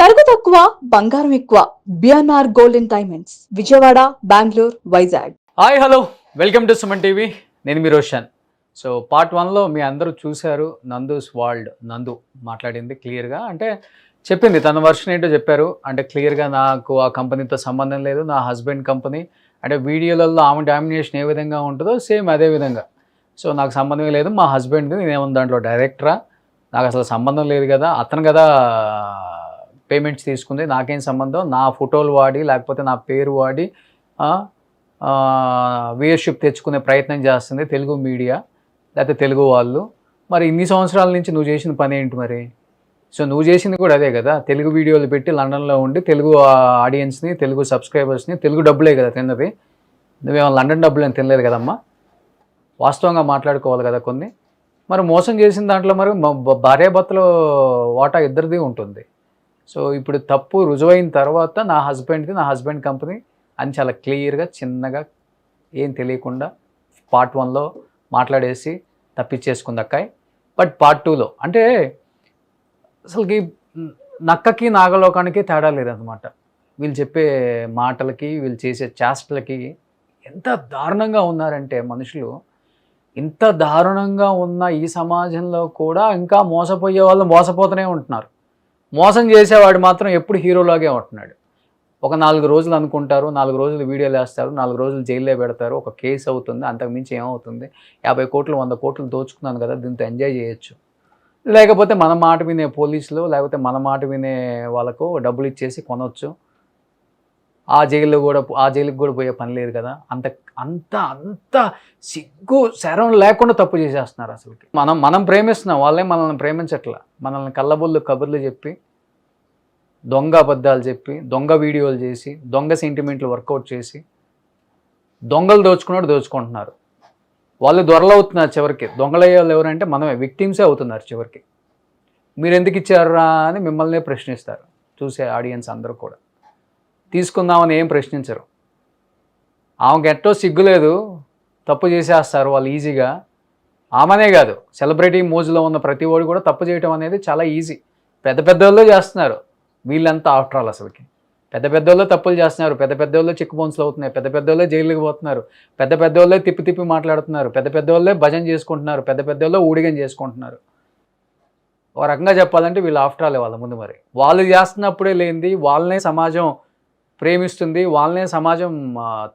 తరుగు తక్కువ బంగారం ఎక్కువ BNR golden diamonds Vijayawada Bengaluru Vizag. Hi hello welcome to Suman TV. నేను మీ రోషన్. సో పార్ట్ 1లో మీ అందరూ చూశారు. నందూస్ వరల్డ్ నందు మాట్లాడింది క్లియర్గా, అంటే చెప్పింది తన వర్షన్ ఏంటో చెప్పారు. అంటే క్లియర్గా నాకు ఆ కంపెనీతో సంబంధం లేదు, నా హస్బెండ్ కంపెనీ, అంటే వీడియోలలో ఆమె డామినేషన్ ఏ విధంగా ఉంటుందో సేమ్ అదే విధంగా. సో నాకు సంబంధం లేదు, మా హస్బెండ్ది, నేనేమన్నా దాంట్లో డైరెక్టరా, నాకు అసలు సంబంధం లేదు కదా, అతను కదా పేమెంట్స్ తీసుకుంది, నాకేం సంబంధం, నా ఫోటోలు వాడి లేకపోతే నా పేరు వాడి వ్యూయర్షిప్ తెచ్చుకునే ప్రయత్నం చేస్తుంది తెలుగు మీడియా లేకపోతే తెలుగు వాళ్ళు. మరి ఇన్ని సంవత్సరాల నుంచి నువ్వు చేసిన పని ఏంటి మరి? సో నువ్వు చేసింది కూడా అదే కదా, తెలుగు వీడియోలు పెట్టి లండన్లో ఉండి తెలుగు ఆడియన్స్ని, తెలుగు సబ్స్క్రైబర్స్ని, తెలుగు డబ్బులే కదా తిన్నది. నువ్వేమో లండన్ డబ్బులు అని తినలేదు కదమ్మా, వాస్తవంగా మాట్లాడుకోవాలి కదా కొన్ని. మరి మోసం చేసిన దాంట్లో మరి భార్యాభర్తల వాటా ఇద్దరిది ఉంటుంది. సో ఇప్పుడు తప్పు రుజువైన తర్వాత నా హస్బెండ్ది, నా హస్బెండ్ కంపెనీ అని చాలా క్లియర్గా చిన్నగా ఏం తెలియకుండా పార్ట్ 1లో మాట్లాడేసి తప్పించేసుకుంది అక్కాయ్. బట్ పార్ట్ 2లో అంటే అసలుకి నక్కకి నాగలోకానికి తేడా లేదన్నమాట. వీళ్ళు చెప్పే మాటలకి, వీళ్ళు చేసే చేష్టలకి ఎంత దారుణంగా ఉన్నారంటే మనుషులు. ఇంత దారుణంగా ఉన్న ఈ సమాజంలో కూడా ఇంకా మోసపోయే వాళ్ళు మోసపోతూనే ఉంటున్నారు. మోసం చేసేవాడు మాత్రం ఎప్పుడు హీరోలాగే ఉంటున్నాడు. ఒక 4 రోజులు అనుకుంటారు, 4 రోజులు వీడియోలు వేస్తారు, 4 రోజులు జైల్లో పెడతారు, ఒక కేసు అవుతుంది, అంతకుమించి ఏమవుతుంది? 50 కోట్లు 100 కోట్లు దోచుకున్నాను కదా, దీంతో ఎంజాయ్ చేయొచ్చు. లేకపోతే మన మాట వినే పోలీసులు, లేకపోతే మన మాట వినే వాళ్ళకు డబ్బులు ఇచ్చేసి కొనవచ్చు. ఆ జైలుకి కూడా పోయే పని లేదు కదా. అంత అంత అంత సిగ్గు శరం లేకుండా తప్పు చేసేస్తున్నారు అసలుకి. మనం ప్రేమిస్తున్నాం, వాళ్ళే మనల్ని ప్రేమించట్లా. మనల్ని కళ్ళబొల్లు కబుర్లు చెప్పి, దొంగ అబద్ధాలు చెప్పి, దొంగ వీడియోలు చేసి, దొంగ సెంటిమెంట్లు వర్కౌట్ చేసి, దొంగలు దోచుకుంటున్నారు. వాళ్ళు దొరలవుతున్నారు చివరికి. దొంగలయ్యే వాళ్ళు ఎవరంటే మనమే, విక్టిమ్సే అవుతున్నారు చివరికి. మీరు ఎందుకు ఇచ్చారా అని మిమ్మల్నే ప్రశ్నిస్తారు చూసే ఆడియన్స్ అందరూ కూడా. తీసుకుందామని ఏం ప్రశ్నించరు. ఆమెకు ఎట్టో సిగ్గులేదు, తప్పు చేసేస్తారు వాళ్ళు ఈజీగా. ఆమెనే కాదు, సెలబ్రిటీ మోజులో ఉన్న ప్రతి వాడు కూడా తప్పు చేయటం అనేది చాలా ఈజీ. పెద్ద పెద్దోళ్ళే చేస్తున్నారు, వీళ్ళంతా ఆఫ్టర్ ఆల్ అసలుకి. పెద్ద పెద్దోళ్ళే తప్పులు చేస్తున్నారు, పెద్ద పెద్దోళ్ళే చిక్కు బౌన్స్లు అవుతున్నాయి, పెద్ద పెద్దోళ్ళే జైలుకి పోతున్నారు, పెద్ద పెద్దోళ్ళే తిప్పి మాట్లాడుతున్నారు, పెద్ద పెద్దోళ్ళే భజన చేసుకుంటున్నారు, పెద్ద పెద్దోళ్ళే ఊడిగం చేసుకుంటున్నారు. ఒక రకంగా చెప్పాలంటే వీళ్ళు ఆఫ్టర్ ఆల్ వాళ్ళ ముందు. మరి వాళ్ళు చేస్తున్నప్పుడే లేనిది వాళ్ళనే సమాజం ప్రేమిస్తుంది, వాళ్ళనే సమాజం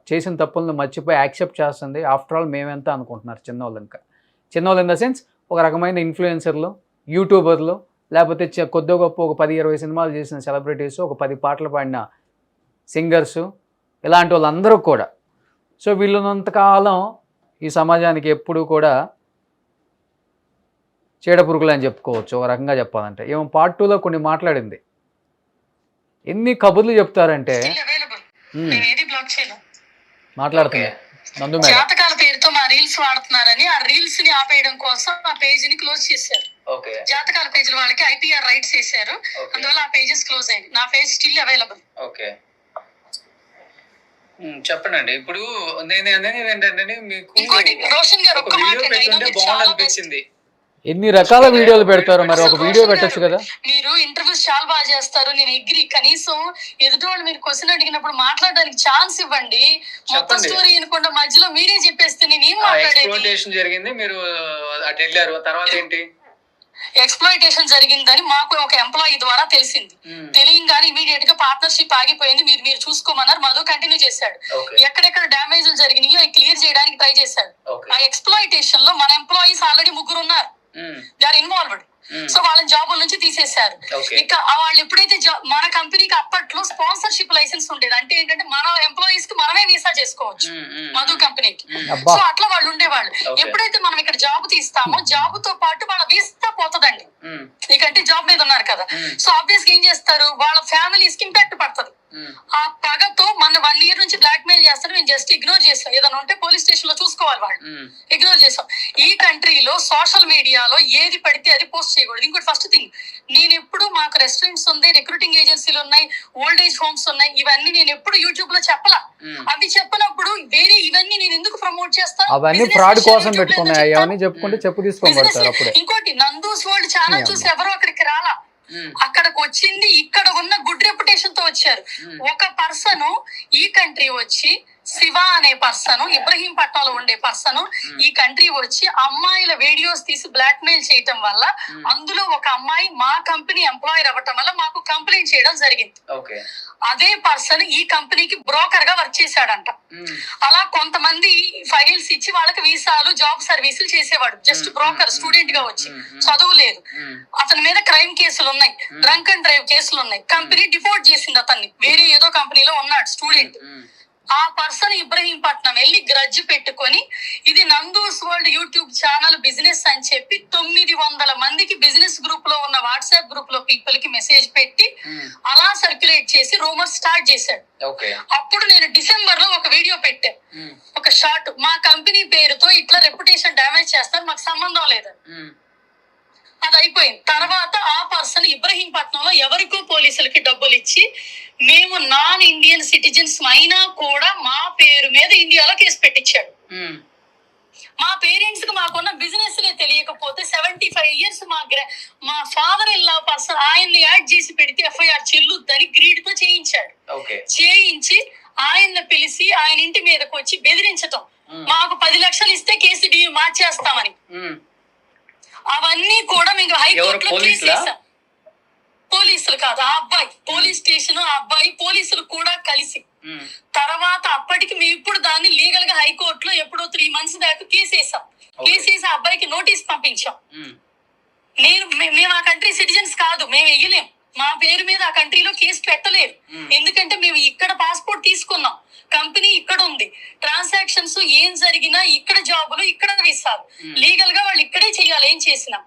చేసిన తప్పులను మర్చిపోయి యాక్సెప్ట్ చేస్తుంది. ఆఫ్టర్ ఆల్ మేమెంత అనుకుంటున్నారు చిన్నవాళ్ళు. ఇంకా చిన్నవాళ్ళు ఇన్ ద సెన్స్ ఒక రకమైన ఇన్ఫ్లుయెన్సర్లు, యూట్యూబర్లు, లేకపోతే కొద్ది గొప్ప ఒక 10-20 సినిమాలు చేసిన సెలబ్రిటీస్, ఒక 10 పాటలు పాడిన సింగర్సు, ఇలాంటి వాళ్ళందరూ కూడా. సో వీళ్ళున్నంతకాలం ఈ సమాజానికి ఎప్పుడూ కూడా చీడపురుగులు అని చెప్పుకోవచ్చు ఒక రకంగా చెప్పాలంటే. ఏమో పార్ట్ 2లో కొన్ని మాట్లాడింది. ఎన్ని కబుర్లు చెప్తారంటే మాట్లాడుతుంది నందు మేడం. జాతకాల పేరుతో మా రీల్స్ వాడుతున్నారని ఆ రీల్స్ ని ఆపేయడం కోసం ఆ పేజ్ ని క్లోజ్ చేశారు. జాతకాల పేజీల వాళ్ళకి IPR రైట్స్ చేశారు, అందువల్ల ఆ పేజెస్ క్లోజ్ అయింది. నా పేజ్ స్టిల్ అవైలబుల్. ఓకే చెప్పండి. ఇప్పుడు నేను అనేది ఏంటంటే మీకు రోషన్ గారు ఒక్క మాట బాగుందనిపించింది. ఎన్ని రకాల వీడియోలు పెడతారు, మరి ఒక వీడియో పెట్టచ్చు కదా. మీరు ఇంటర్వ్యూస్ చాలా బాగా చేస్తారు, నేను అగ్రీ. కనీసం ఎదుటి వాళ్ళు మీరు క్వశ్చన్ అడిగినప్పుడు మాట్లాడడానికి ఛాన్స్ ఇవ్వండి. మొత్తం స్టోరీ అనుకుంటా మధ్యలో మీరే చెప్పేస్తే నేను ఏం మాట్లాడేది. జరిగింది, మీరు అటు వెళ్ళారు, తర్వాత ఏంటి? ఎక్స్‌ప్లాయిటేషన్ జరిగిందని మాకు ఒక ఎంప్లాయీ ద్వారా తెలిసింది. తెలియగానే ఇమీడియట్ గా పార్ట్నర్షిప్ ఆగిపోయింది. మీరు చూసుకోమన్నారు, మధు కంటిన్యూ చేశాడు. ఎక్కడెక్కడ డ్యామేజ్లు జరిగినాయో అవి క్లియర్ చేయడానికి ట్రై చేశాడు. ఆ ఎక్స్‌ప్లాయిటేషన్ లో మన ఎంప్లాయీస్ ఆల్రెడీ 3 ఉన్నారు, దే ఆర్ ఇన్వాల్వ్డ్. సో వాళ్ళని జాబుల నుంచి తీసేశారు. ఇక వాళ్ళు ఎప్పుడైతే మన కంపెనీకి అప్పట్లో స్పాన్సర్షిప్ లైసెన్స్ ఉండేది, అంటే ఏంటంటే మన ఎంప్లాయీస్ కి మనమే వీసా చేసుకోవచ్చు మధు కంపెనీకి. సో అట్లా వాళ్ళు ఉండేవాళ్ళు. ఎప్పుడైతే మనం ఇక్కడ జాబ్ తీస్తామో జాబ్ తో పాటు వాళ్ళ వీసా పోతుందండి. ఎందుకంటే జాబ్ మీద ఉన్నారు కదా. సో ఆబ్వియస్ గా ఏం చేస్తారు, వాళ్ళ ఫ్యామిలీస్ కి ఇంపాక్ట్ పడుతుంది. ఆ పగతో మన 1 year నుంచి బ్లాక్ మెయిల్ చేస్తారు. మేము జస్ట్ ఇగ్నోర్ చేస్తాం. ఏదైనా ఉంటే పోలీస్ స్టేషన్ లో చూసుకోవాలి, వాళ్ళు ఇగ్నోర్ చేస్తాం. ఈ కంట్రీలో సోషల్ మీడియాలో ఏది పడితే అది పోస్ట్ చేయకూడదు. ఇంకోటి ఫస్ట్ థింగ్, నేను ఎప్పుడు మాకు రెస్టారెంట్స్ ఉన్నాయి, రిక్రూటింగ్ ఏజెన్సీలు ఉన్నాయి, ఓల్డ్ ఏజ్ హోమ్స్ ఉన్నాయి, ఇవన్నీ నేను ఎప్పుడు యూట్యూబ్ లో చెప్పలా. అవి చెప్పినప్పుడు వేరే ఇవన్నీ నేను ఎందుకు ప్రమోట్ చేస్తాను? ఇంకోటి నందూస్ వరల్డ్ ఛానల్ చూసి ఎవరు అక్కడికి రాలా. అక్కడికి వచ్చింది ఇక్కడ ఉన్న వచ్చారు. ఒక పర్సన్ ఈ కంట్రీ వచ్చి, శివ అనే పర్సన్, ఇబ్రహీంపట్నంలో ఉండే పర్సన్ ఈ కంట్రీ వచ్చి అమ్మాయిల వీడియోస్ తీసి బ్లాక్ మెయిల్ చేయటం వల్ల, అందులో ఒక అమ్మాయి మా కంపెనీ ఎంప్లాయర్ అవ్వటం వల్ల మాకు కంప్లైంట్ చేయడం జరిగింది. అదే పర్సన్ ఈ కంపెనీకి బ్రోకర్ గా వర్క్ చేశాడంట. అలా కొంతమంది ఫైల్స్ ఇచ్చి వాళ్ళకి వీసాలు, జాబ్ సర్వీసులు చేసేవాడు. జస్ట్ బ్రోకర్, స్టూడెంట్ గా వచ్చి, చదువు లేదు. అతని మీద క్రైమ్ కేసులు ఉన్నాయి, డ్రంక్ అండ్ డ్రైవ్ కేసులు ఉన్నాయి. కంపెనీ డిఫోల్ట్ చేసింది అతన్ని. వేరే ఏదో కంపెనీలో ఉన్నాడు స్టూడెంట్. ఆ పర్సన్ ఇబ్రహీంపట్నం వెళ్ళి గ్రడ్జ్ పెట్టుకొని ఇది Nandu's world YouTube channel business అని చెప్పి 900 మందికి బిజినెస్ గ్రూప్ లో ఉన్న వాట్సాప్ గ్రూప్ లో పీపుల్ కి మెసేజ్ పెట్టి అలా సర్క్యులేట్ చేసి రూమర్ స్టార్ట్ చేశాడు. అప్పుడు నేను డిసెంబర్ లో ఒక వీడియో పెట్టాను, ఒక షార్ట్, మా కంపెనీ పేరుతో ఇట్లా రెప్యుటేషన్ డ్యామేజ్ చేస్తారు, మాకు సంబంధం లేదు. అది అయిపోయింది. తర్వాత ఆ పర్సన్ ఇబ్రహీంపట్నంలో ఎవరికో పోలీసులకి డబ్బులు ఇచ్చి, మేము నాన్ ఇండియన్ సిటిజన్స్ అయినా కూడా మా పేరు మీద ఇండియాలో కేసు పెట్టించాడు. మా పేరెంట్స్ కి మాకున్న బిజినెస్ తెలియకపోతే 75 ఇయర్స్ మా ఫాదర్ ఇన్ లా పర్సన్ ఆయన్ని యాడ్ చేసి పెడితే ఎఫ్ఐఆర్ చెల్లుద్దని గ్రీడ్ తో చేయించాడు. చేయించి ఆయన్ని పిలిచి ఆయన ఇంటి మీదకి వచ్చి బెదిరించటం, మాకు 10 లక్షలు ఇస్తే కేసు మార్చేస్తామని. అవన్నీ కూడా మీకు హైకోర్టులో కేసేసాం. పోలీసులు కాదు, ఆ అబ్బాయి పోలీస్ స్టేషన్, ఆ అబ్బాయి పోలీసులు కూడా కలిసి. తర్వాత అప్పటికి మేము ఇప్పుడు దాన్ని లీగల్ గా హైకోర్టులో ఎప్పుడో 3 months దాకా కేసేసాం. కేసేసి ఆ అబ్బాయికి నోటీస్ పంపించాం. మేము ఆ కంట్రీ సిటిజన్స్ కాదు, మేము వెయ్యలేం, మా పేరు మీద ఆ కంట్రీలో కేసు పెట్టలేరు. ఎందుకంటే మేము ఇక్కడ పాస్పోర్ట్ తీసుకున్నాం, కంపెనీ ఇక్కడ ఉంది, ట్రాన్సాక్షన్స్ ఏం జరిగినా ఇక్కడ జాబులు, ఇక్కడ వీసాలు, లీగల్ గా వాళ్ళు ఇక్కడే చెయ్యాలి. ఏం చేసినా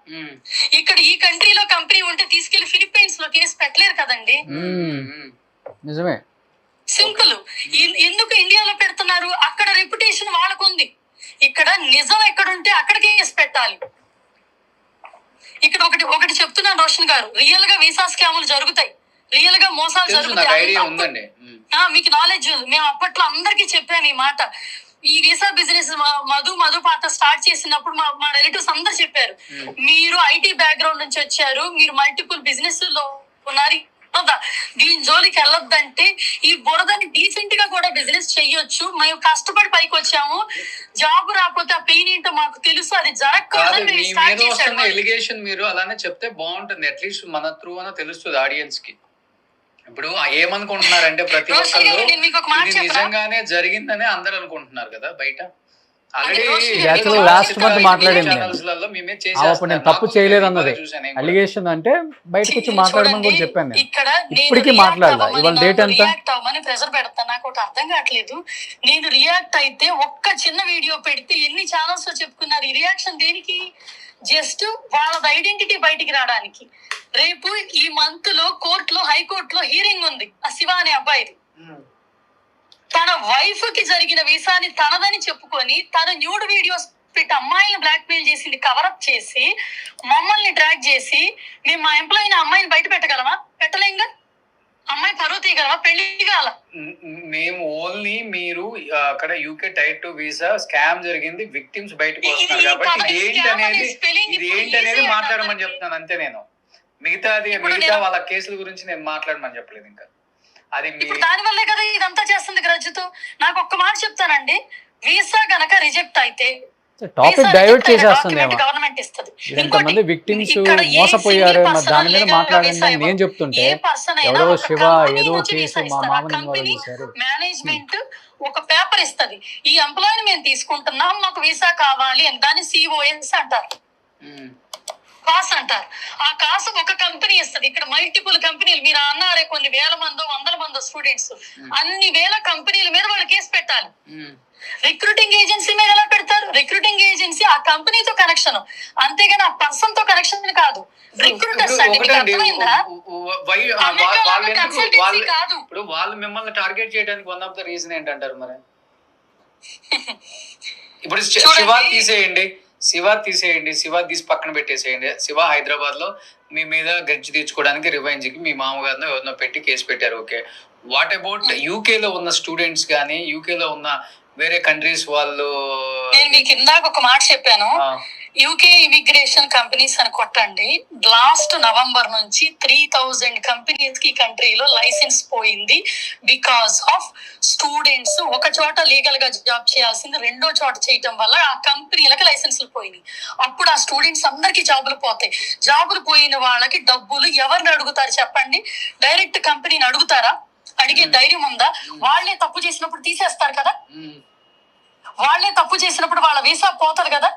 ఇక్కడ ఈ కంట్రీలో కంపెనీ ఉంటే తీసుకెళ్లి ఫిలిప్పైన్స్ లో కేసు పెట్టలేరు కదండి. నిజమే, సింపుల్. ఎందుకు ఇండియాలో పెడుతున్నారు? అక్కడ రెప్యుటేషన్ వాళ్ళకుంది. ఇక్కడ నిజం ఎక్కడుంటే అక్కడ కేసు పెట్టాలి. ఇక్కడ ఒకటి చెప్తున్నాను రోషన్ గారు, రియల్ గా వీసా స్కాములు జరుగుతాయి, రియల్ గా మోసాలు జరుగుతాయి. మీకు నాలెడ్జ్ ఉంది. మేము అప్పట్లో అందరికీ చెప్పాము ఈ మాట. ఈ వీసా బిజినెస్ మధు పాత స్టార్ట్ చేసినప్పుడు మా రిలేటివ్స్ అందరు చెప్పారు, మీరు ఐటీ బ్యాక్గ్రౌండ్ నుంచి వచ్చారు, మీరు మల్టిపుల్ బిజినెస్ లో ఉన్నారు, దీని జోలికి వెళ్ళొద్దంటే ఈ బురదని డీసెంట్ గా కూడా బిజినెస్ చెయ్యొచ్చు, మేము కష్టపడి పైకి వచ్చాము, జాబ్ రాకపోతే ఆ పెయిన్ ఏంటో మాకు తెలుసు, అది జరగకూడదు. ఎలిగేషన్ మీరు అలానే చెప్తే బాగుంటుంది, అట్లీస్ట్ మన త్రూ అన్న తెలుస్తుంది ఆడియన్స్ కి. ఇప్పుడు ఏమనుకుంటున్నారంటే ప్రతి ఒక్కరు నిజంగానే జరిగిందని అందరు అనుకుంటున్నారు కదా బయట. లాస్ట్ మంత్ మాట్లాడింది నేను తప్పు చేయలేదు అన్నది అలిగేషన్, అంటే బయటకు వచ్చి మాట్లాడమని కూడా చెప్పాను నేను. ఇప్పటికీ మాట్లాడలా. ఇవాళ డేట్ ఎంత ప్రెజర్ పెడతా, నాకు ఒకటి అర్థం కావట్లేదు. నేను రియాక్ట్ అయితే ఒక్క చిన్న వీడియో పెడితే ఎన్ని ఛానల్స్ లో చెప్పుకున్నారు. ఈ రియాక్షన్ దేనికి? జస్ట్ వాళ్ళ ఐడెంటిటీ బయటికి రావడానికి. రేపు ఈ మంత్ లో కోర్టులో, హైకోర్టులో హీరింగ్ ఉంది ఆ శివ అనే అబ్బాయిది. తన వైఫ్ కి జరిగిన వీసాని తనదని చెప్పుకొని తన న్యూడ్ వీడియోస్ పెట్టి అమ్మాయిని బ్లాక్ మెయిల్ చేసింది, కవరప్ చేసి మమ్మల్ని ట్రాక్ చేసి, మేము మా ఎంప్లాయీని అమ్మాయిని బయట పెట్టగలమా? పెట్టలేంగా. అమ్మాయి పరువు తీయగలమా? పెళ్లి కాల. మేము ఓన్లీ మీరు అక్కడ యూకే టైర్ 2 వీసా స్కామ్ జరిగింది, విక్టిమ్స్ బయటకు వస్తున్నారు కాబట్టి ఇది ఏంటనేది మాట్లాడమని చెప్తున్నాను అంతే. నేను మిగతా వాళ్ళ కేసుల గురించి నేను మాట్లాడమని చెప్పలేదు. ఇంకా అది ఇప్పుడు దాని వల్లే కదా ఇదంతా చేస్తుంది గ్రజ్జుతో. నాకు ఒక్క మాట చెప్తానండి, వీసా గనక రిజెక్ట్ అయితే టాపిక్ డైవర్ట్ చేసేస్తుందేమో. గవర్నమెంట్ ఇస్తుంది. ఇంతమంది విక్టిమ్స్ మోసపోయారు, మరి దాని మీద మాట్లాడండి నేను చెప్తుంటే ఎవరో శివ ఏదో కేసు మా మామని మేనేజ్మెంట్ ఒక పేపర్ ఇస్తది, ఈ ఎంప్లాయీని మేము తీసుకుంటున్నాం, మాకు వీసా కావాలి అని. దాన్ని COS అంటారు, కాస్ అంటారు. ఆ కాసు ఒక కంపెనీ ఇస్తుంది. ఇక్కడ మల్టిపుల్ కంపెనీలు, మీరు అన్నారే కొన్ని వేల మందో 100 మందో స్టూడెంట్స్, అన్ని వేల కంపెనీల మీద వాళ్ళు కేసు పెట్టాలి. రిక్రూటింగ్ ఏజెన్సీ మీద ఎలా పెడతారు? రిక్రూటింగ్ ఏజెన్సీ ఆ కంపెనీతో కనెక్షన్, అంతేగాని ఆ పర్సన్ తో కనెక్షన్ కాదు. రిక్రూటర్స్ అంటే కాదు. ఇప్పుడు వాళ్ళు మిమ్మల్ని టార్గెట్ చేయడానికి వన్ ఆఫ్ ద రీజన్ ఏంటంటారు మరి? ఇప్పుడు శివ తీసి పక్కన పెట్టేసేయండి. శివ హైదరాబాద్ లో మీ మీద గడ్జి తీర్చుకోవడానికి రివెంజ్ కి మీ మామగారినో ఎవరినో పెట్టి కేసు పెట్టారు. ఓకే, వాట్ అబౌట్ యూకే లో ఉన్న స్టూడెంట్స్ కానీ, యూకే లో ఉన్న వేరే కంట్రీస్ వాళ్ళు? నేను మీకు ఇందాక ఒక మాట చెప్పాను, యూకే ఇమిగ్రేషన్ కంపెనీస్ అని కొట్టండి. లాస్ట్ నవంబర్ నుంచి 3000 కంపెనీస్ కి కంట్రీలో లైసెన్స్ పోయింది. బికాస్ ఆఫ్ స్టూడెంట్స్ ఒక చోట లీగల్ గా జాబ్ చేయాల్సింది రెండో చోట చేయటం వల్ల ఆ కంపెనీలకు లైసెన్సులు పోయినాయి. అప్పుడు ఆ స్టూడెంట్స్ అందరికి జాబులు పోతాయి. జాబులు పోయిన వాళ్ళకి డబ్బులు ఎవరిని అడుగుతారు చెప్పండి? డైరెక్ట్ కంపెనీని అడుగుతారా? అడిగే ధైర్యం ఉందా? వాళ్ళే తప్పు చేసినప్పుడు తీసేస్తారు కదా. వాళ్ళే తప్పు చేసినప్పుడు వాళ్ళ వీసా పోతారు కదా.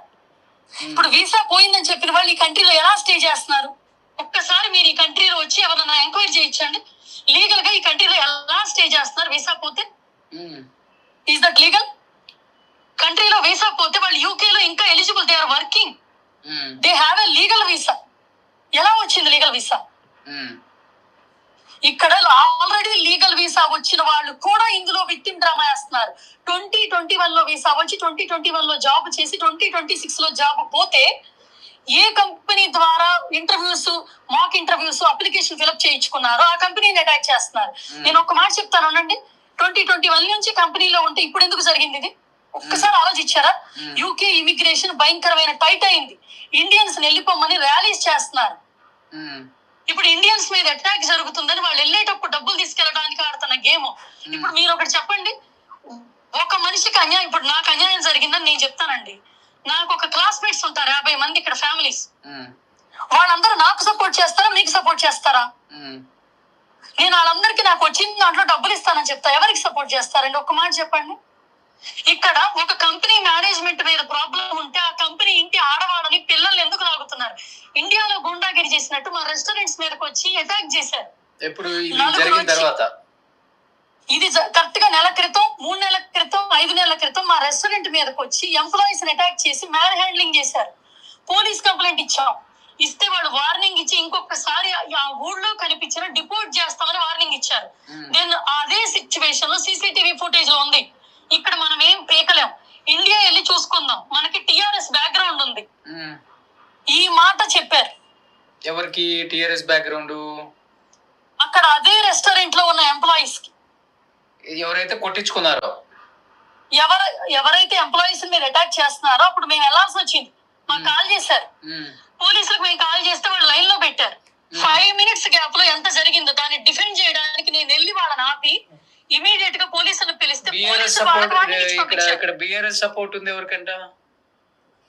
ఇప్పుడు వీసా పోయిందని చెప్పిన వాళ్ళు ఈ కంట్రీలో ఎలా స్టే చేస్తున్నారు? ఒక్కసారి మీరు ఈ కంట్రీలో వచ్చి ఎవరన్నా ఎంక్వైరీ చేయించండి. లీగల్ గా ఈ కంట్రీలో ఎలా స్టే చేస్తున్నారు వీసా పోతే? Is that legal? కంట్రీలో వీసా పోతే వాళ్ళు యూకేలో ఇంకా eligible, they are working, they have a legal visa. ఎలా వచ్చింది లీగల్ వీసా? ఇక్కడ ఆల్రెడీ లీగల్ వీసా వచ్చిన వాళ్ళు కూడా ఇందులో విక్టిమ్ డ్రామా వేస్తున్నారు. 2021 లో వీసా వచ్చి 2021 లో జాబ్ చేసి 2026 లో జాబ్ పోతే ఏ కంపెనీ ద్వారా interviews, mock interviews, application fill up చేయించుకున్నారో ఆ కంపెనీని అటాక్ చేస్తున్నారు. నేను ఒక మాట చెప్తాను అనండి, 2021 నుంచి కంపెనీలో ఉంటే ఇప్పుడు ఎందుకు జరిగింది ఇది? ఒక్కసారి ఆలోచించారా? యూకే ఇమిగ్రేషన్ భయంకరమైన టైట్ అయింది. ఇండియన్స్ వెళ్ళిపోమని ర్యాలీస్ చేస్తున్నారు. ఇప్పుడు ఇండియన్స్ మీద అటాక్ జరుగుతుందని వాళ్ళు వెళ్ళేటప్పుడు డబ్బులు తీసుకెళ్ళడానికి ఆడుతున్న గేమ్. ఇప్పుడు మీరు ఒకటి చెప్పండి, ఒక మనిషికి అన్యాయం, ఇప్పుడు నాకు అన్యాయం జరిగిందని నేను చెప్తానండి. నాకు ఒక క్లాస్మేట్స్ ఉంటారు 50 మంది ఇక్కడ ఫ్యామిలీస్. వాళ్ళందరూ నాకు సపోర్ట్ చేస్తారా, మీకు సపోర్ట్ చేస్తారా? నేను వాళ్ళందరికీ నాకు వచ్చిన దాంట్లో డబ్బులు ఇస్తానని చెప్తా. ఎవరికి సపోర్ట్ చేస్తారండి? ఒక్క మాట చెప్పండి. ఇక్కడ ఒక కంపెనీ మేనేజ్మెంట్ మీద ప్రాబ్లం ఉంటే ఆ కంపెనీ ఇంటి ఆడవాళ్ళని పిల్లల్ని ఎందుకు లాగుతున్నారు? ఇండియాలో గుండాగిరి చేసినట్టు మా రెస్టారెంట్స్ మీదకి వచ్చి అటాక్ చేశారు. ఇది కరెక్ట్ గా నెల క్రితం, 3 నెలల క్రితం, 5 నెలల క్రితం మా రెస్టారెంట్ మీదకి వచ్చి ఎంప్లాయీస్ అటాక్ చేసి మ్యాన్ హ్యాండ్లింగ్ చేశారు. పోలీస్ కంప్లైంట్ ఇచ్చాం. ఇస్తే వాళ్ళు వార్నింగ్ ఇచ్చి ఇంకొకసారి ఆ ఊళ్ళో కనిపించిన డిపోర్ట్ చేస్తామని వార్నింగ్ ఇచ్చారు. నేను అదే సిచ్యువేషన్ లో సీసీటీవీ ఫుటేజ్ లో ఉంది. ఇక్కడ మనం ఏం పేకలేం. ఇండియా వెళ్ళి చూసుకుందాం, మనకి టిఆర్ఎస్ బ్యాక్గ్రౌండ్ ఉంది. ఈ మాట చెప్పారు. ఎవరికి టిఆర్ఎస్ బ్యాక్గ్రౌండ్? అక్కడ అదే రెస్టారెంట్ లో ఉన్న ఎంప్లాయీస్ కి. ఎవరైతే కొట్టించుకున్నారో, ఎవరైతే ఎంప్లాయీస్ మీద అటాక్ చేస్తున్నారో అప్పుడు మేము వెళ్ళాల్సి వచ్చింది. మాకు కాల్ చేశారు పోలీసులకు. మేము కాల్ చేస్తే వాళ్ళు లైన్ లో పెట్టారు. 5 minutes గ్యాప్ లో ఎంత జరిగిందో దాన్ని డిఫెండ్ చేయడానికి నేను వెళ్ళి వాళ్ళని ఆపి ఇమీడియట్ గా పోలీసులను పిలిస్తే బిఆర్ఎస్ సపోర్ట్ ఉంది ఎవరికంట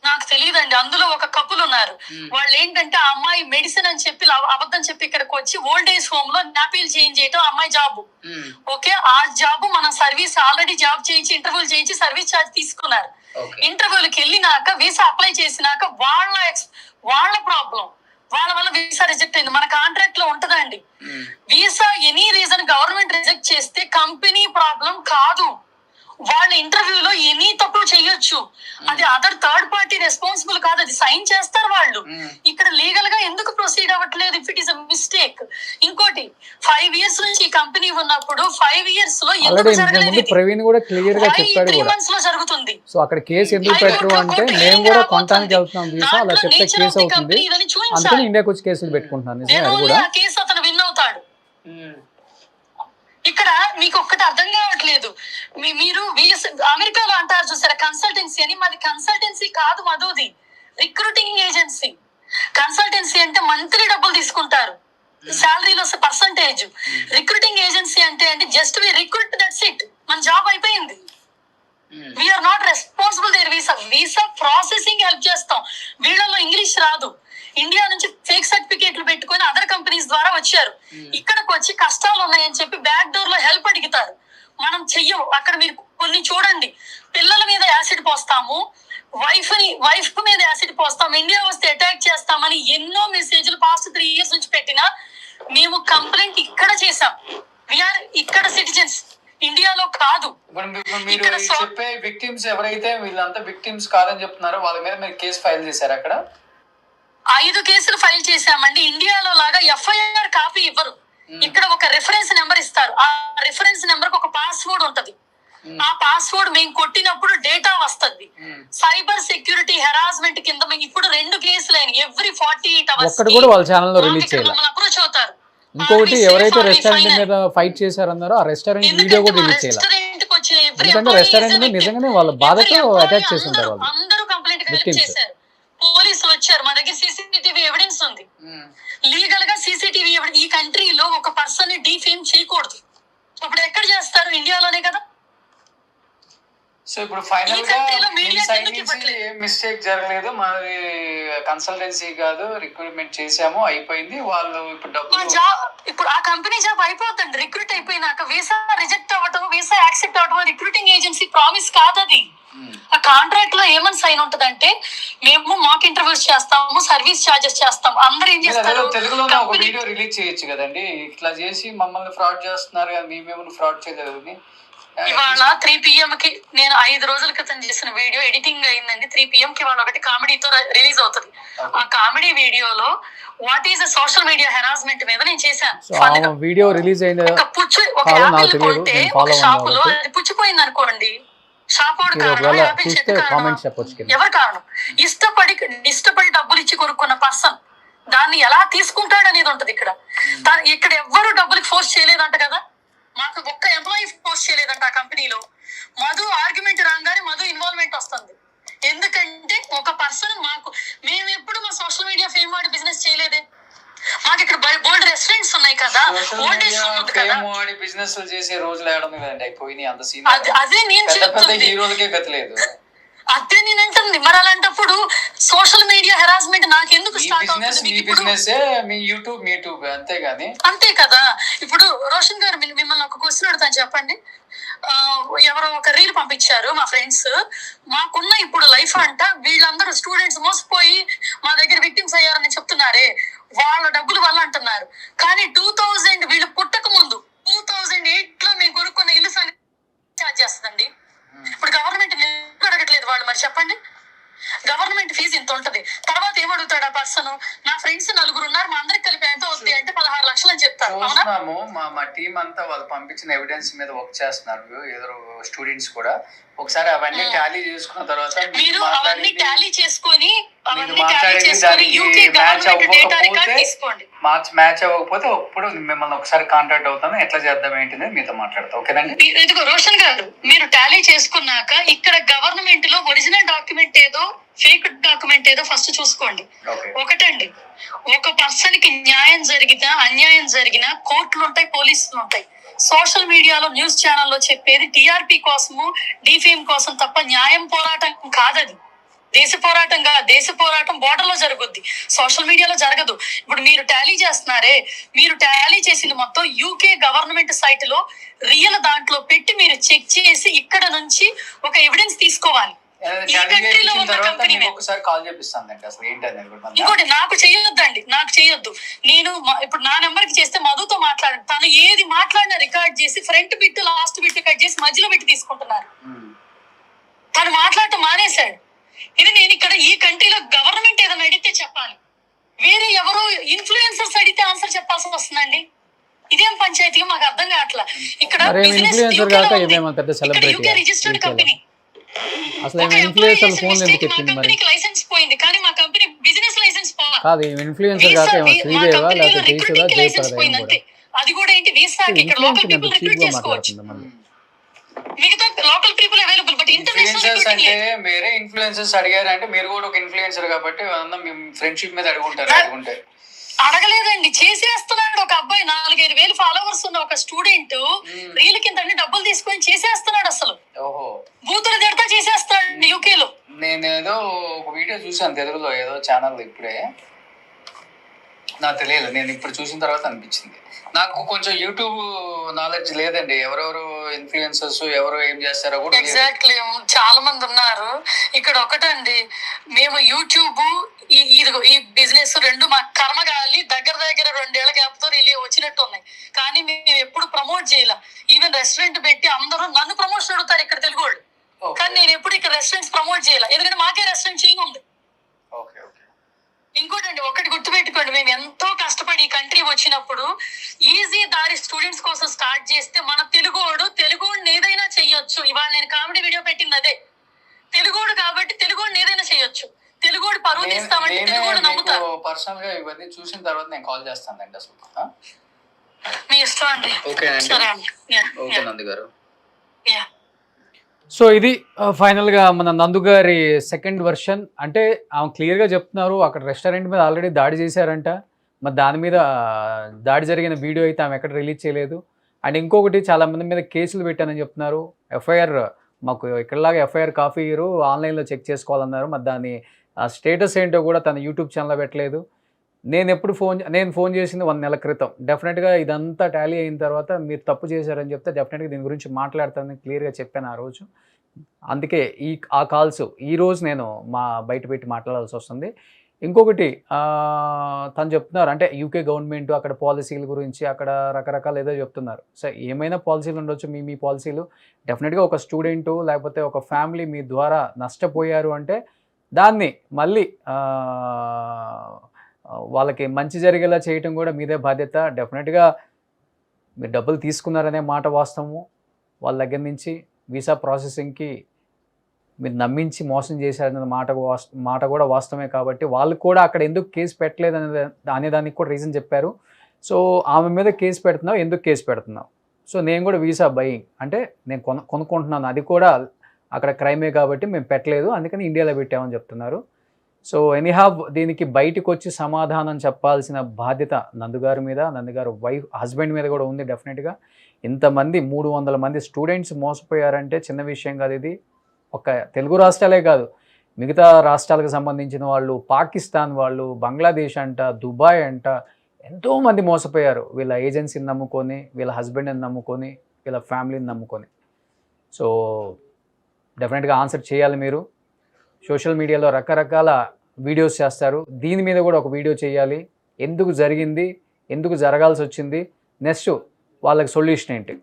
నాకు తెలియదండి. అందులో ఒక కపుల్ ఉన్నారు. వాళ్ళు ఏంటంటే ఆ అమ్మాయి మెడిసిన్ అని చెప్పి అబద్ధం చెప్పి ఇక్కడికి వచ్చి ఓల్డ్ ఏజ్ హోమ్ లో నాపీలు చేంజ్ చేయటం అమ్మాయి జాబ్. ఓకే, ఆ జాబ్ మనం సర్వీస్ ఆల్రెడీ జాబ్ చేయించి ఇంటర్వ్యూలు చేయించి సర్వీస్ ఛార్జ్ తీసుకున్నారు. ఇంటర్వ్యూలకు వెళ్ళినాక వీసా అప్లై చేసినాక వాళ్ళ ప్రాబ్లం, వాళ్ళ వల్ల వీసా రిజెక్ట్ అయింది. మన కాంట్రాక్ట్ లో ఉంటదండి, visa any reason government reject చేస్తే కంపెనీ ప్రాబ్లం కాదు. వాళ్ళ ఇంటర్వ్యూలో ఎనీ తప్పు చేయొచ్చు, అది అదర్ థర్డ్ పార్టీ రెస్పాన్సిబుల్ కాదు, అది సైన్ చేస్తారు వాళ్ళు. ఇక్కడ లీగల్ గా ఎందుకు ప్రొసీడ్ అవ్వట్లేదు? If it is a mistake. ఇంకోటి 5 years నుంచి ఈ కంపెనీ ఉన్నప్పుడు 5 years లో ఎందుకు జరగలేదు? ప్రవీణ్ కూడా క్లియర్ గా చెప్పాడు. 3 months లో జరుగుతుంది. సో అక్కడ కేసు ఎందుకు పెట్టరు అంటే మేము కూడా కొనడానికి వెళ్తున్నాం వీసా, అలా చెప్తే కేసు అవుతుంది, అందుకని ఇండియాకి వచ్చి కేసులు పెట్టుకుంటున్నాను. ఆ కేసు అతను విన్ అవుతాడు. ఇక్కడ మీకు ఒక్కటి అర్థం కావట్లేదు. మీరు అమెరికాలో అంటారు చూసారా కన్సల్టెన్సీ అని. మాది కన్సల్టెన్సీ కాదు, మధుది రిక్రూటింగ్ ఏజెన్సీ. కన్సల్టెన్సీ అంటే మంత్లీ డబ్బులు తీసుకుంటారు, శాలరీలో పర్సంటేజ్. రిక్రూటింగ్ ఏజెన్సీ అంటే just we recruit, that's it, మన జాబ్ అయిపోయింది. We're not responsible their visa. Visa processing help చేస్తాం. వీళ్ళలో ఇంగ్లీష్ రాదు, ఇండియా నుంచి ఫేక్ సర్టిఫికేట్లు పెట్టుకుని అదర్ కంపెనీస్ ద్వారా వచ్చారు. ఇక్కడికి వచ్చి కష్టాలు ఉన్నాయని చెప్పి బ్యాక్ డోర్ లో హెల్ప్ అడుగుతారు. మనం చెయ్యం. అక్కడ మీరు కొన్ని చూడండి, పిల్లల మీద యాసిడ్ పోస్తాము, వైఫ్ మీద యాసిడ్ పోస్తాం, ఇండియా వస్తే అటాక్ చేస్తామని ఎన్నో మెసేజ్లు పాస్ట్ 3 years నుంచి పెట్టినా మేము కంప్లైంట్ ఇక్కడ చేసాం. వీఆర్ ఇక్కడ సిటిజన్స్, ఇండియాలో కాదు. మీరు చెప్పే విక్టిమ్స్ ఎవరైతే వీళ్ళంతా విక్టిమ్స్ కాదని చెప్తున్నారో వాళ్ళ మీద మీరు కేసు ఫైల్ చేశారు. అక్కడ 5 కేసులు ఫైల్ చేశామండి. ఇండియాలో లాగా ఎఫ్ఐఆర్ కాపీ ఇవ్వరు. ఇక్కడ ఒక రిఫరెన్స్ నెంబర్ ఇస్తారు. ఆ రిఫరెన్స్ నెంబర్ కి ఒక పాస్వర్డ్ ఉంటది. ఆ పాస్వర్డ్ మేము కొట్టినప్పుడు డేటా వస్తుంది. సైబర్ సెక్యూరిటీ హెరాస్మెంట్ కింద మేము ఇప్పుడు 2 కేసులు అయినాయి. ఎవ్రీ 48 hours అప్రోచ్ అవుతారు. ఇంకొకటి ఎవరైతే రెస్టారెంట్ మీద ఫైట్ చేశారన్నారో ఆ రెస్టారెంట్ వీడియో కూడా రిలీజ్ చేయాలి. ఎందుకంటే రెస్టారెంట్ నిజంగానే వాళ్ళ బాధతో అటాక్ చేసి ఉంటారు వాళ్ళు. అందరూ కంప్లైంట్ చేశారు. వచ్చారు, మా దగ్గర సీసీటీవీ ఎవిడెన్స్ ఉంది. లీగల్ గా సీసీటీవీ ఈ కంట్రీలో ఒక పర్సన్ ని డిఫేమ్ చేయకూడదు. అప్పుడు ఎక్కడ చేస్తారు? ఇండియాలోనే కదా. సో ఇప్పుడు ఫైనల్ గా మీ సైడ్ నుంచి ఏం మిస్టేక్ జరగలేదు, మాది కన్సల్టెన్సీ కాదు, రిక్రూట్మెంట్ చేసాము, అయిపోయింది. వాళ్ళు ఇప్పుడు ఇప్పుడు ఆ కంపెనీ జాబ్ అయిపోతుంది. రిక్రూట్ అయిపోయినాక వీసా రిజెక్ట్ అవ్వటం, వీసా యాక్సెప్ట్ అవ్వటం రిక్రూటింగ్ ఏజెన్సీ ప్రామిస్ కాదు. అది ఆ కాంట్రాక్ట్ లో ఏమని సైన్ ఉంటదంటే, మేము మాక్ ఇంటర్వ్యూస్ చేస్తాము, సర్వీస్ చార్జెస్ చేస్తాము. అందరూ ఏం చేస్తారు? తెలుగులో ఒక వీడియో రిలీజ్ చేయొచ్చు కదండి, ఇట్లా చేసి మమ్మల్ని ఫ్రాడ్ చేస్తున్నారు కదా, మేమేమో ఫ్రాడ్ చేయలేదు. ఇవాళ 3 PM కి నేను 5 రోజుల క్రితం చేసిన వీడియో ఎడిటింగ్ అయిందండి. 3 PM కి వాళ్ళు ఒకటి కామెడీతో రిలీజ్ అవుతుంది. ఆ కామెడీ వీడియోలో what is social media harassment మీద నేను చేశాను. వీడియో రిలీజ్ అయింది. ఒక యాపిల్ కొంటే ఒక షాప్ లో అది పుచ్చిపోయింది అనుకోండి, షాప్ ఎవరు కారణం? ఇష్టపడి డబ్బులు ఇచ్చి కొనుక్కున్న పర్సన్ దాన్ని ఎలా తీసుకుంటాడు అనేది ఉంటది. ఇక్కడ ఎవ్వరు డబ్బులకి ఫోర్స్ చేయలేదంట కదా. మాకు ఒక్క ఎంప్లాయీ పోస్ట్ చేయలేదంట ఆ కంపెనీలో. మధు ఆర్గ్యుమెంట్ రాగానే మధు ఇన్వాల్వ్మెంట్ వస్తుంది. ఎందుకంటే ఒక పర్సన్ మేము ఎప్పుడు మా సోషల్ మీడియా ఫేమ్ వాడి బిజినెస్ చేయలేదే. మాకు ఇక్కడ బోల్డ్ రెస్టారెంట్స్ ఉన్నాయి కదా, బిజినెస్ చేసే రోజులు అదే నేను చెప్తుంది. అదే నేను అంటుంది. మరి అలాంటప్పుడు సోషల్ మీడియా హెరాస్మెంట్ నాకెందుకు స్టార్ట్ అవుతుంది? అంతే కదా. ఇప్పుడు రోషన్ గారు మిమ్మల్ని ఒక క్వశ్చన్ అడుగుతాను, చెప్పండి. ఎవరో ఒక రీల్ పంపించారు మా ఫ్రెండ్స్, మాకున్న ఇప్పుడు లైఫ్ అంట వీళ్ళందరూ స్టూడెంట్స్ మోసపోయి మా దగ్గర విక్టిమ్స్ అయ్యారని చెప్తున్నారే, వాళ్ళ డబ్బుల వల్ల అంటున్నారు. కానీ 2000 వీళ్ళు పుట్టక ముందు 2008 లో మేము కొనుక్కున్న ఇల్లు ఛార్జ్ చేస్తుందండి. ఇప్పుడు గవర్నమెంట్ అడగట్లేదు వాళ్ళు. మరి చెప్పండి, గవర్నమెంట్ ఫీజు ఇంత ఉంటది. తర్వాత ఏమడుగుతాడు ఆ పర్సన్? నా ఫ్రెండ్స్ 4 ఉన్నారు, మా అందరికి కలిపి ఎంత అవుతుంది అంటే 16 లక్షలు అని చెప్తారు. మా టీం అంతా వాళ్ళు పంపించిన ఎవిడెన్స్ మీద వర్క్ చేస్తున్నారు, ఏదో స్టూడెంట్స్ కూడా. ఒకసారి అవన్నీ టాలీ చేసుకున్న తర్వాత మీరు అవన్నీ టాలీ చేసుకొని మ్యాచ్ అవ్వకపోతే అప్పుడు మిమ్మల్ని ఒకసారి కాంటాక్ట్ అవుతాను, ఎట్లా చేద్దాం ఏంటి మీతో మాట్లాడతాం. ఓకేనండి. ఇదిగో రోషన్ గారు, మీరు టాలీ చేసుకున్నాక ఇక్కడ గవర్నమెంట్ లో ఒరిజినల్ డాక్యుమెంట్ ఏదో ఫేక్ డాక్యుమెంట్ ఏదో ఫస్ట్ చూసుకోండి. ఒకటండి, ఒక పర్సన్ కి న్యాయం జరిగినా అన్యాయం జరిగినా కోర్టులు ఉంటాయి, పోలీసులు ఉంటాయి. సోషల్ మీడియాలో న్యూస్ ఛానల్లో చెప్పేది టీఆర్పీ కోసము, డిఫేమ్ కోసం తప్ప న్యాయం పోరాటం కాదది. దేశ పోరాటం బోర్డర్ లో జరుగుద్ది, సోషల్ మీడియాలో జరగదు. ఇప్పుడు మీరు టాలీ చేస్తున్నారే, మీరు టాలీ చేసింది మొత్తం యూకే గవర్నమెంట్ సైట్ లో రియల్ దాంట్లో పెట్టి మీరు చెక్ చేసి ఇక్కడ నుంచి ఒక ఎవిడెన్స్ తీసుకోవాలి. ఇంకోటి నాకు చెయ్యొద్దు. నేను ఇప్పుడు నా నెంబర్ కి చేస్తే మధుతో మాట్లాడండి. తను ఏది మాట్లాడినా రికార్డ్ చేసి front bit last bit cut చేసి మధ్యలో పెట్టి తీసుకుంటున్నారు. తను మాట్లాడటం మానేశాడు. ఇది నేను ఇక్కడ ఈ కంట్రీలో గవర్నమెంట్ ఏదైనా అడిగితే చెప్పాలి, వేరే ఎవరో ఇన్ఫ్లుయెన్సర్స్ అడిగితే ఆన్సర్ చెప్పాల్సి వస్తుందండి. ఇదేం పంచాయతీ మాకు అర్థం కావట్లా. ఇక్కడ యూకే రిజిస్టర్డ్ కంపెనీ, కంపెనీకి లైసెన్స్ పోయింది కానీ మా కంపెనీ బిజినెస్ లైసెన్స్ లైసెన్స్ పోయింది అంతే. అది కూడా ఏంటి, వీసాకి ఇక్కడ లోకల్ పీపుల్ రిక్రూట్ చేసుకోవచ్చు, మిగతా local people available. But international అంటే వేరే ఇన్ఫ్లుయెన్సర్స్ అడిగారు అంటే మీరు కూడా ఒక ఇన్ఫ్లుయెన్సర్ కాబట్టి ఫ్రెండ్షిప్ మీద అడుగుంటారు. అడగలేదండి, చేసేస్తున్నాడు. ఒక అబ్బాయి 4-5 వేలు ఫాలోవర్స్ ఉన్న ఒక స్టూడెంట్ రీల్ కింద డబ్బులు తీసుకొని చేసేస్తున్నాడు. అసలు బూతులు తిడతా చేసేస్తాడు యూకే లో. నేను ఏదో ఒక వీడియో చూసాను తెలుగులో ఏదో ఛానల్, ఇప్పుడే నాకు తెలియదు, నేను ఇప్పుడు చూసిన తర్వాత అనిపించింది. నాకు కొంచెం యూట్యూబ్ నాలెడ్జ్ లేదండి, ఎవరెవరు ఇన్ఫ్లుయెన్సర్స్ ఎవరు ఏం చేస్తారో కూడా. ఎగ్జాక్ట్లీ, చాలా మంది ఉన్నారు ఇక్కడ. ఒకటండి, మేము యూట్యూబ్ ఈ బిజినెస్ రెండు మా కర్మగాలి దగ్గర 2 ఏళ్ల గ్యాప్ తో వచ్చినట్టు ఉన్నాయి. కానీ మేము ఎప్పుడు ప్రమోట్ చేయాల. ఈవెన్ రెస్టారెంట్ పెట్టి అందరూ నన్ను ప్రమోషన్ అడుగుతారు ఇక్కడ తెలుగు వాళ్ళు, కానీ నేను ఎప్పుడు ఇక్కడ రెస్టారెంట్స్ ప్రమోట్ చేయాల, ఎందుకంటే మాకే రెస్టారెంట్ చేంజ్ ఉంది. ఇంకోటండి, ఒకటి గుర్తుపెట్టుకోండి, మేము ఎంతో కష్టపడి ఈ కంట్రీ వచ్చినప్పుడు ఈజీ దారి స్టూడెంట్స్ కోసం స్టార్ట్ చేస్తే మన తెలుగోడిని ఏదైనా చెయ్యొచ్చు. ఇవాళ నేను కామెడీ వీడియో పెట్టింది అదే, తెలుగోడు కాబట్టి తెలుగోడిని ఏదైనా చెయ్యొచ్చు. తెలుగోడు పరువు తీస్తామంటే తెలుగోడు నమ్ముతారు. పర్సనల్ గా ఇవన్నీ చూసిన తర్వాత నేను కాల్ చేస్తానండి. అసలు మీ ఇష్టం అండి. ఓకే నంది గారు. సో ఇది ఫైనల్గా మన నందు గారి సెకండ్ వర్షన్. అంటే ఆమె క్లియర్గా చెప్తున్నారు అక్కడ రెస్టారెంట్ మీద ఆల్రెడీ దాడి చేశారంట. మరి దాని మీద దాడి జరిగిన వీడియో అయితే ఆమె ఎక్కడ రిలీజ్ చేయలేదు. అండ్ ఇంకొకటి చాలా మంది మీద కేసులు పెట్టానని చెప్తున్నారు. ఎఫ్ఐఆర్ మాకు ఇక్కడలాగా ఎఫ్ఐఆర్ కాపీ ఇయరు ఆన్లైన్లో చెక్ చేసుకోవాలన్నారు. మరి దాని స్టేటస్ ఏంటో కూడా తన యూట్యూబ్ ఛానల్లో పెట్టలేదు. నేను ఫోన్ చేసింది 1 నెల క్రితం. డెఫినెట్గా ఇదంతా టాలీ అయిన తర్వాత మీరు తప్పు చేశారని చెప్తే డెఫినెట్గా దీని గురించి మాట్లాడతానని క్లియర్గా చెప్పాను ఆ రోజు. అందుకే ఆ కాల్స్ ఈరోజు నేను బయట పెట్టి మాట్లాడాల్సి వస్తుంది. ఇంకొకటి తను చెప్తున్నారు అంటే యూకే గవర్నమెంట్ అక్కడ పాలసీల గురించి అక్కడ రకరకాలు ఏదో చెప్తున్నారు. సో ఏమైనా పాలసీలు ఉండొచ్చు. మీ పాలసీలు డెఫినెట్గా ఒక స్టూడెంటు లేకపోతే ఒక ఫ్యామిలీ మీ ద్వారా నష్టపోయారు అంటే దాన్ని మళ్ళీ వాళ్ళకి మంచి జరిగేలా చేయటం కూడా మీదే బాధ్యత. డెఫినెట్గా మీరు డబ్బులు తీసుకున్నారనే మాట వాస్తవము. వాళ్ళ దగ్గర నుంచి వీసా ప్రాసెసింగ్కి మీరు నమ్మించి మోసం చేశారనే మాట కూడా వాస్తవమే. కాబట్టి వాళ్ళు కూడా అక్కడ ఎందుకు కేసు పెట్టలేదు అనేదానికి కూడా రీజన్ చెప్పారు. సో ఆమె మీద కేసు పెడుతున్నావు, ఎందుకు కేసు పెడుతున్నావు? సో నేను కూడా వీసా బయింగ్ అంటే నేను కొనుక్కుంటున్నాను, అది కూడా అక్కడ క్రైమే కాబట్టి మేము పెట్టలేదు, అందుకని ఇండియాలో పెట్టామని చెప్తున్నారు. సో ఎనీహావ్ దీనికి బయటకు వచ్చి సమాధానం చెప్పాల్సిన బాధ్యత నందుగారి మీద, నందుగారు హస్బెండ్ మీద కూడా ఉంది. డెఫినెట్గా ఇంతమంది 300 మంది స్టూడెంట్స్ మోసపోయారంటే చిన్న విషయం కాదు. ఇది ఒక తెలుగు రాష్ట్రాలే కాదు, మిగతా రాష్ట్రాలకు సంబంధించిన వాళ్ళు, పాకిస్తాన్ వాళ్ళు, బంగ్లాదేశ్ అంట, దుబాయ్ అంట, ఎంతోమంది మోసపోయారు వీళ్ళ ఏజెన్సీని నమ్ముకొని, వీళ్ళ హస్బెండ్ని నమ్ముకొని, వీళ్ళ ఫ్యామిలీని నమ్ముకొని. సో డెఫినెట్గా ఆన్సర్ చేయాలి మీరు. సోషల్ మీడియాలో రకరకాల వీడియోస్ చేస్తారు, దీని మీద కూడా ఒక వీడియో చేయాలి. ఎందుకు జరిగింది, ఎందుకు జరగాల్సి వచ్చింది, నెక్స్ట్ వాళ్ళకి సొల్యూషన్ ఏంటి,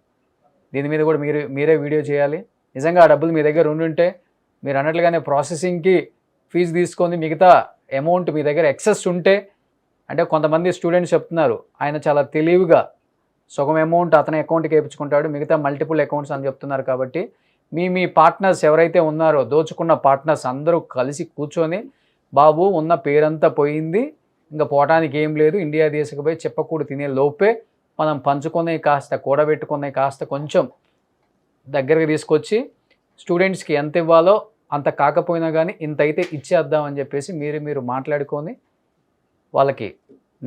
దీని మీద కూడా మీరే వీడియో చేయాలి. నిజంగా ఆ డబ్బులు మీ దగ్గర ఉండుంటే మీరు అన్నట్లుగానే ప్రాసెసింగ్కి ఫీజు తీసుకొని మిగతా అమౌంట్ మీ దగ్గర ఎక్సెస్ ఉంటే, అంటే కొంతమంది స్టూడెంట్స్ చెప్తున్నారు ఆయన చాలా తెలివిగా సగం అమౌంట్ అతని అకౌంట్కి వేయించుకుంటాడు, మిగతా మల్టిపుల్ అకౌంట్స్ అని చెప్తున్నారు. కాబట్టి మీ పార్ట్నర్స్ ఎవరైతే ఉన్నారో దోచుకున్న పార్ట్నర్స్ అందరూ కలిసి కూర్చొని బాబు ఉన్న పేరంతా పోయింది, ఇంకా పోవటానికి ఏం లేదు, ఇండియా తీసుకుపోయి చెప్పకూడదు తినే లోపే మనం పంచుకునే కాస్త కూడబెట్టుకునే కాస్త కొంచెం దగ్గరికి తీసుకొచ్చి స్టూడెంట్స్కి ఎంత ఇవ్వాలో అంత కాకపోయినా కానీ ఇంత అయితే ఇచ్చేద్దామని చెప్పేసి మీరు మాట్లాడుకొని వాళ్ళకి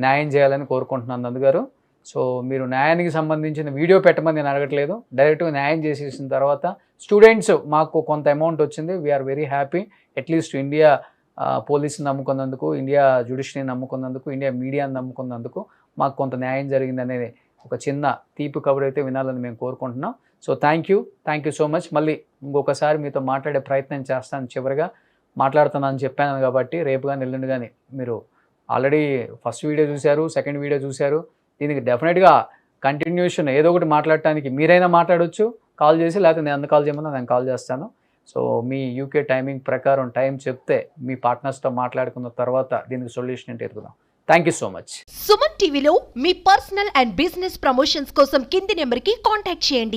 న్యాయం చేయాలని కోరుకుంటున్నాను నందుగారు. సో మీరు న్యాయానికి సంబంధించిన వీడియో పెట్టమని నేను అడగట్లేదు, డైరెక్ట్గా న్యాయం చేసేసిన తర్వాత స్టూడెంట్స్ మాకు కొంత అమౌంట్ వచ్చింది, we're very happy. At least India పోలీసుని నమ్ముకున్నందుకు, ఇండియా జ్యుడిషియరీని నమ్ముకున్నందుకు, ఇండియా మీడియాని నమ్ముకున్నందుకు మాకు కొంత న్యాయం జరిగిందనేది ఒక చిన్న తీపి కబురు అయితే వినాలని మేము కోరుకుంటున్నాం. So thank you so much. మళ్ళీ ఇంకొకసారి మీతో మాట్లాడే ప్రయత్నం చేస్తాను. చివరిగా మాట్లాడుతున్నానని చెప్పాను కాబట్టి రేపు కానీ ఎల్లుండి కానీ మీరు ఆల్రెడీ ఫస్ట్ వీడియో చూశారు, సెకండ్ వీడియో చూశారు, దీనికి డెఫినెట్గా కంటిన్యూషన్ ఏదో ఒకటి మాట్లాడటానికి మీరైనా మాట్లాడవచ్చు కాల్ చేసి, లేకపోతే నేను కాల్ చేయమన్నా నేను కాల్ చేస్తాను. సో మీ యూకే టైమింగ్ ప్రకారం టైం చెప్తే మీ పార్ట్నర్స్తో మాట్లాడుకున్న తర్వాత దీనికి సొల్యూషన్ ఏంటి ఎదుగుదాం. Thank you so much. Suman టీవీలో మీ పర్సనల్ అండ్ బిజినెస్ ప్రమోషన్స్ కోసం కింది నెంబర్కి కాంటాక్ట్ చేయండి.